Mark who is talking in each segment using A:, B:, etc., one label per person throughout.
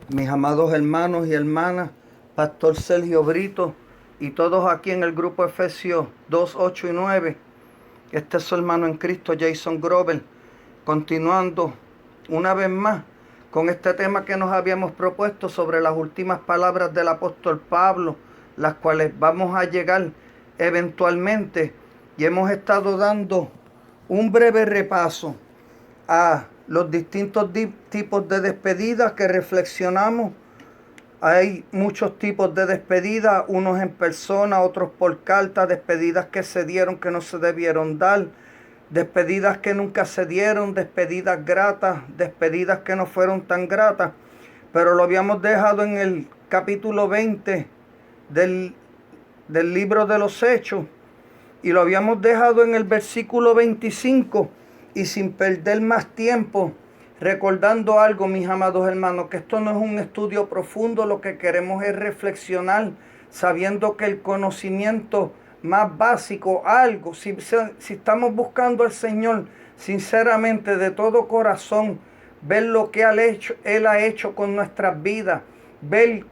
A: mis amados hermanos y hermanas, Pastor Sergio Brito y todos aquí en el grupo Efesios 2, 8 y 9. Este es su hermano en Cristo, Jason Grover, continuando una vez más con este tema que nos habíamos propuesto sobre las últimas palabras del apóstol Pablo, las cuales vamos a llegar eventualmente, y hemos estado dando un breve repaso a los distintos tipos de despedidas que reflexionamos. Hay muchos tipos de despedidas, unos en persona, otros por carta, despedidas que se dieron que no se debieron dar, despedidas que nunca se dieron, despedidas gratas, despedidas que no fueron tan gratas. Pero lo habíamos dejado en el capítulo 20 del libro de los Hechos, y lo habíamos dejado en el versículo 25, y sin perder más tiempo, recordando algo, mis amados hermanos, que esto no es un estudio profundo, lo que queremos es reflexionar, sabiendo que el conocimiento más básico, algo, si estamos buscando al Señor sinceramente de todo corazón, ver lo que Él ha hecho con nuestras vidas, ver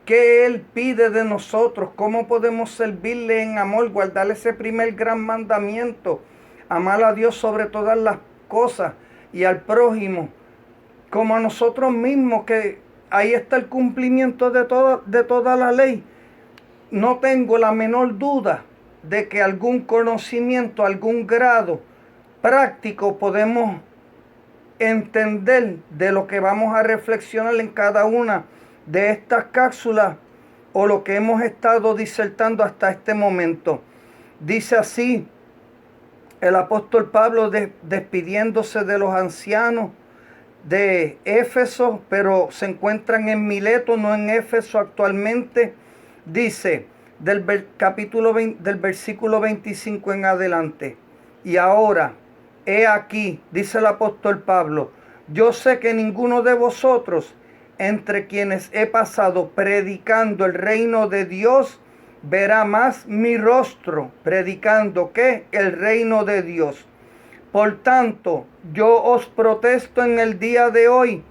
A: qué Él pide de nosotros, cómo podemos servirle en amor, guardar ese primer gran mandamiento, amar a Dios sobre todas las cosas y al prójimo como a nosotros mismos, que ahí está el cumplimiento de toda la ley. No tengo la menor duda de que algún conocimiento, algún grado práctico podemos entender de lo que vamos a reflexionar en cada una de estas cápsulas o lo que hemos estado disertando hasta este momento. Dice así el apóstol Pablo despidiéndose de los ancianos de Éfeso, pero se encuentran en Mileto, no en Éfeso actualmente. Dice del capítulo 20, del versículo 25 en adelante: y ahora, he aquí, dice el apóstol Pablo, yo sé que ninguno de vosotros, entre quienes he pasado predicando el reino de Dios, verá más mi rostro. ¿Predicando qué? El reino de Dios. Por tanto, yo os protesto en el día de hoy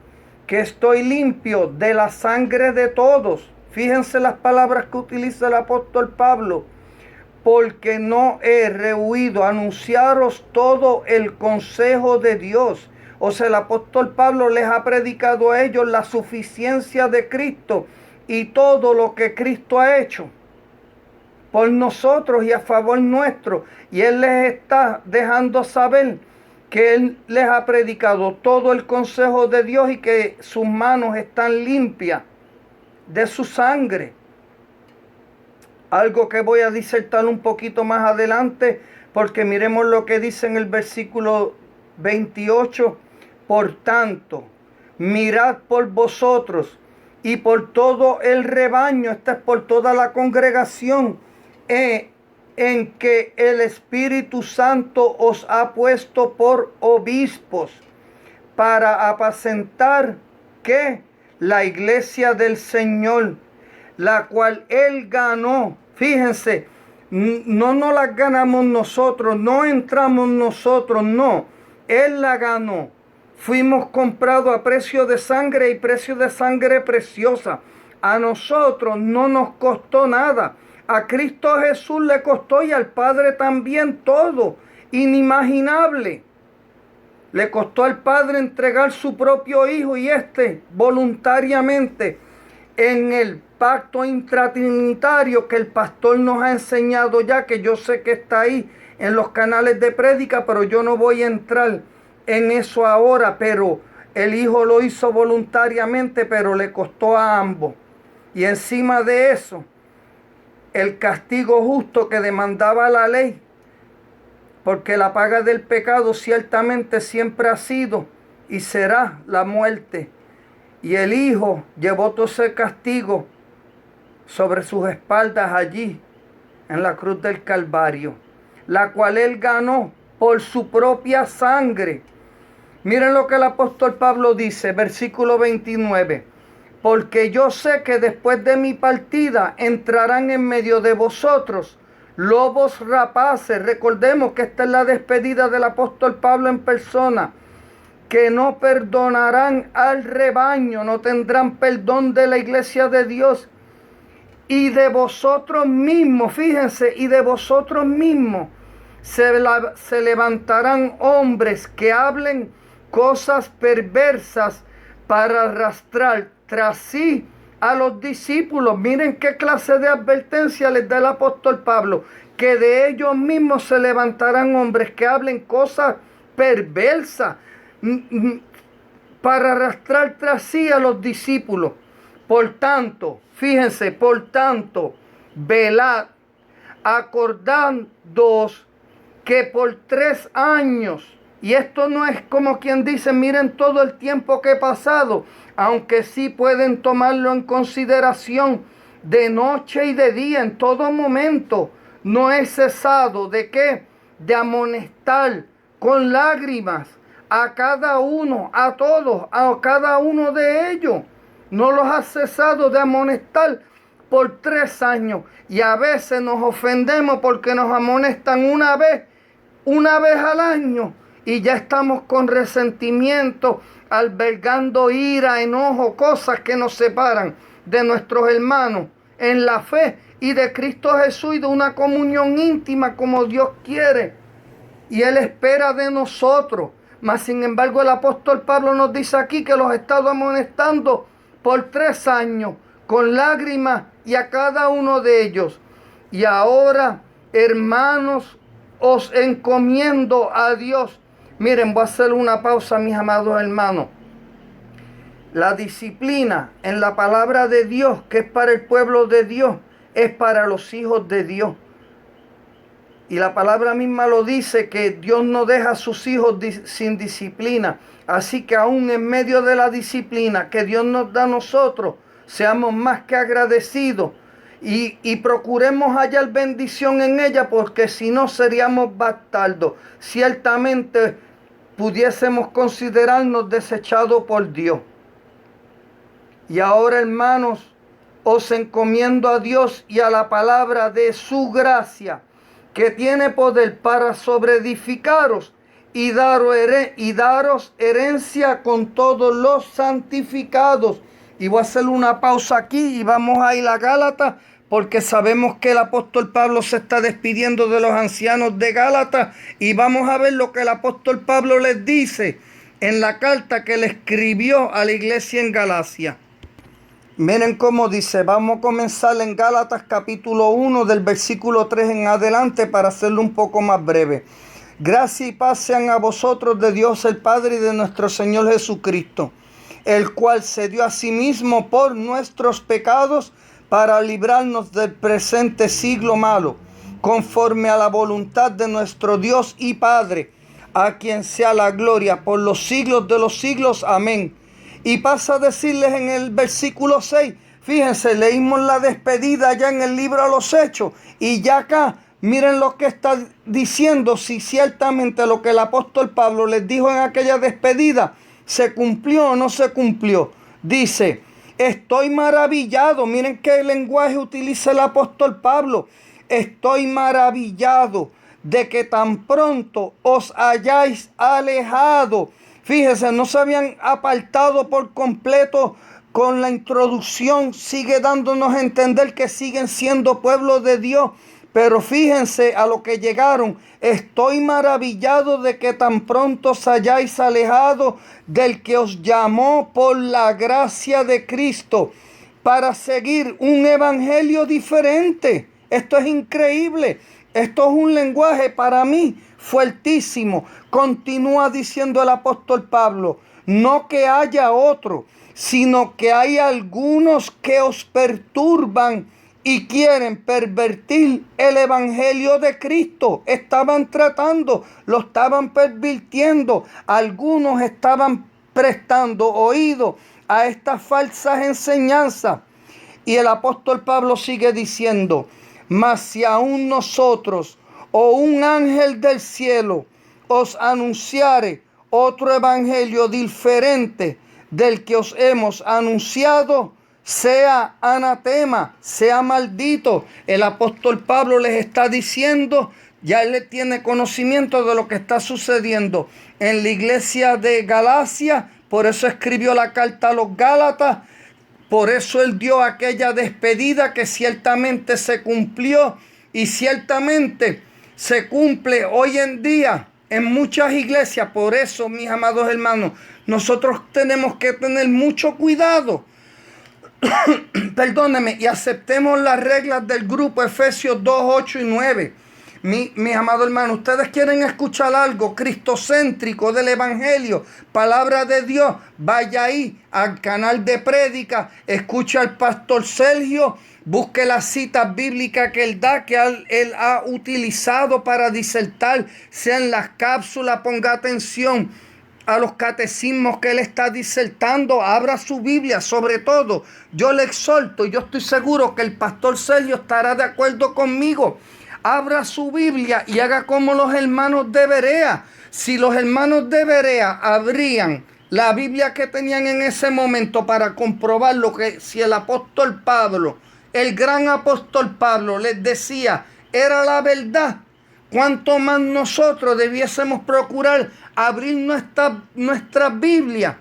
A: que estoy limpio de la sangre de todos. Fíjense las palabras que utiliza el apóstol Pablo. Porque no he rehuido anunciaros todo el consejo de Dios. O sea, el apóstol Pablo les ha predicado a ellos la suficiencia de Cristo y todo lo que Cristo ha hecho por nosotros y a favor nuestro. Y Él les está dejando saber que Él les ha predicado todo el consejo de Dios y que sus manos están limpias de su sangre. Algo que voy a disertar un poquito más adelante, porque miremos lo que dice en el versículo 28. Por tanto, mirad por vosotros y por todo el rebaño, esta es por toda la congregación, en que el Espíritu Santo os ha puesto por obispos para apacentar que la iglesia del Señor, la cual Él ganó. Fíjense, no nos la ganamos nosotros, no entramos nosotros, no. Él la ganó. Fuimos comprados a precio de sangre y precio de sangre preciosa. A nosotros no nos costó nada. A Cristo Jesús le costó y al Padre también todo. Inimaginable. Le costó al Padre entregar su propio Hijo y voluntariamente en el pacto intratrinitario que el pastor nos ha enseñado ya, que yo sé que está ahí en los canales de prédica, pero yo no voy a entrar en eso ahora. Pero el Hijo lo hizo voluntariamente, pero le costó a ambos. Y encima de eso, el castigo justo que demandaba la ley, porque la paga del pecado ciertamente siempre ha sido y será la muerte. Y el Hijo llevó todo ese castigo sobre sus espaldas allí, en la cruz del Calvario, la cual Él ganó por su propia sangre. Miren lo que el apóstol Pablo dice, versículo 29. Porque yo sé que después de mi partida entrarán en medio de vosotros lobos rapaces. Recordemos que esta es la despedida del apóstol Pablo en persona. que no perdonarán al rebaño, no tendrán perdón de la iglesia de Dios. Y de vosotros mismos, fíjense, y de vosotros mismos se levantarán hombres que hablen cosas perversas para arrastrar tras sí a los discípulos. Miren qué clase de advertencia les da el apóstol Pablo, que de ellos mismos se levantarán hombres que hablen cosas perversas para arrastrar tras sí a los discípulos. Por tanto, fíjense, por tanto, velad, acordándoos que por 3 años, y esto no es como quien dice, miren todo el tiempo que he pasado, aunque sí pueden tomarlo en consideración, de noche y de día, en todo momento, no he cesado de qué, de amonestar con lágrimas a cada uno, a todos, a cada uno de ellos. No los ha cesado de amonestar por 3 años. Y a veces nos ofendemos porque nos amonestan una vez al año. Y ya estamos con resentimiento, albergando ira, enojo, cosas que nos separan de nuestros hermanos en la fe y de Cristo Jesús y de una comunión íntima como Dios quiere. Y Él espera de nosotros. Mas sin embargo el apóstol Pablo nos dice aquí que los ha estado amonestando por 3 años, con lágrimas y a cada uno de ellos. Y ahora, hermanos, os encomiendo a Dios. Miren, voy a hacer una pausa, mis amados hermanos. La disciplina en la palabra de Dios, que es para el pueblo de Dios, es para los hijos de Dios. Y la palabra misma lo dice, que Dios no deja a sus hijos sin disciplina. Así que aún en medio de la disciplina que Dios nos da a nosotros, seamos más que agradecidos y procuremos hallar bendición en ella, porque si no seríamos bastardos. Ciertamente pudiésemos considerarnos desechados por Dios. Y ahora, hermanos, os encomiendo a Dios y a la palabra de su gracia, que tiene poder para sobreedificaros y daros herencia con todos los santificados. Y voy a hacer una pausa aquí y vamos a ir a Gálatas, porque sabemos que el apóstol Pablo se está despidiendo de los ancianos de Gálatas, y vamos a ver lo que el apóstol Pablo les dice en la carta que le escribió a la iglesia en Galacia. Miren cómo dice. Vamos a comenzar en Gálatas capítulo 1 del versículo 3 en adelante para hacerlo un poco más breve. Gracia y paz sean a vosotros de Dios el Padre y de nuestro Señor Jesucristo, el cual se dio a sí mismo por nuestros pecados para librarnos del presente siglo malo, conforme a la voluntad de nuestro Dios y Padre, a quien sea la gloria por los siglos de los siglos. Amén. Y pasa a decirles en el versículo 6, fíjense, leímos la despedida ya en el libro de los Hechos, y ya acá, miren lo que está diciendo, si ciertamente lo que el apóstol Pablo les dijo en aquella despedida, ¿se cumplió o no se cumplió? Dice, estoy maravillado, miren qué lenguaje utiliza el apóstol Pablo, estoy maravillado de que tan pronto os hayáis alejado. Fíjense, no se habían apartado por completo. Con la introducción sigue dándonos a entender que siguen siendo pueblo de Dios. Pero fíjense a lo que llegaron. Estoy maravillado de que tan pronto os hayáis alejado del que os llamó por la gracia de Cristo para seguir un evangelio diferente. Esto es increíble. Esto es un lenguaje para mí fuertísimo. Continúa diciendo el apóstol Pablo, no que haya otro, sino que hay algunos que os perturban y quieren pervertir el evangelio de Cristo. Estaban tratando, lo estaban pervirtiendo. Algunos estaban prestando oído a estas falsas enseñanzas. Y el apóstol Pablo sigue diciendo, mas si aún nosotros o un ángel del cielo os anunciare otro evangelio diferente del que os hemos anunciado, sea anatema, sea maldito. El apóstol Pablo les está diciendo Ya él tiene conocimiento de lo que está sucediendo en la iglesia de Galacia. Por eso escribió la carta a los Gálatas. Por eso él dio aquella despedida que ciertamente se cumplió y ciertamente se cumple hoy en día en muchas iglesias. Por eso, mis amados hermanos, nosotros tenemos que tener mucho cuidado. Perdónenme, y aceptemos las reglas del grupo Efesios 2, 8 y 9. Mis amados hermanos, ustedes quieren escuchar algo cristocéntrico del evangelio, palabra de Dios, vaya ahí al canal de prédica, escucha al pastor Sergio, busque las citas bíblicas que él da, que él ha utilizado para disertar, sea en las cápsulas, ponga atención a los catecismos que él está disertando, abra su Biblia. Sobre todo, yo le exhorto, y yo estoy seguro que el pastor Sergio estará de acuerdo conmigo. Abra su Biblia y haga como los hermanos de Berea. Si los hermanos de Berea abrían la Biblia que tenían en ese momento para comprobar lo que si el apóstol Pablo, el gran apóstol Pablo les decía, era la verdad, cuánto más nosotros debiésemos procurar abrir nuestra Biblia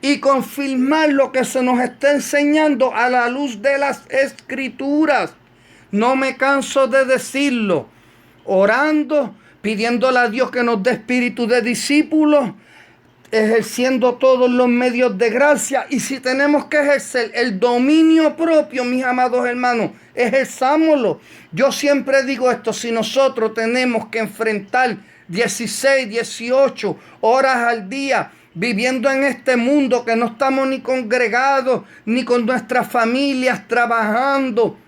A: y confirmar lo que se nos está enseñando a la luz de las Escrituras. No me canso de decirlo, orando, pidiéndole a Dios que nos dé espíritu de discípulos, ejerciendo todos los medios de gracia. Y si tenemos que ejercer el dominio propio, mis amados hermanos, ejerzámoslo. Yo siempre digo esto, si nosotros tenemos que enfrentar 16, 18 horas al día, viviendo en este mundo que no estamos ni congregados, ni con nuestras familias trabajando,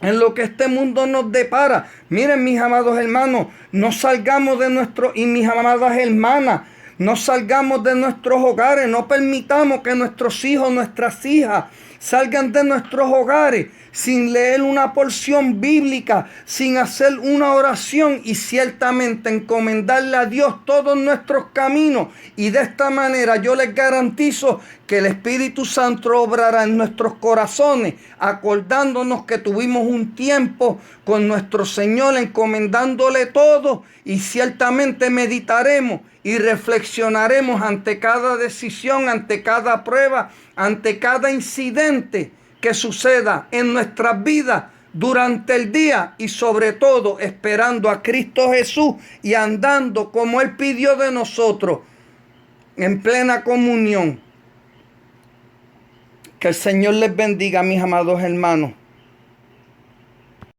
A: en lo que este mundo nos depara. Miren, mis amados hermanos, no salgamos de y mis amadas hermanas, no salgamos de nuestros hogares, no permitamos que nuestros hijos, nuestras hijas salgan de nuestros hogares sin leer una porción bíblica, sin hacer una oración y ciertamente encomendarle a Dios todos nuestros caminos. Y de esta manera yo les garantizo que el Espíritu Santo obrará en nuestros corazones, acordándonos que tuvimos un tiempo con nuestro Señor, encomendándole todo, y ciertamente meditaremos y reflexionaremos ante cada decisión, ante cada prueba, ante cada incidente que suceda en nuestras vidas durante el día, y sobre todo esperando a Cristo Jesús y andando como Él pidió de nosotros, en plena comunión. Que el Señor les bendiga, mis amados hermanos.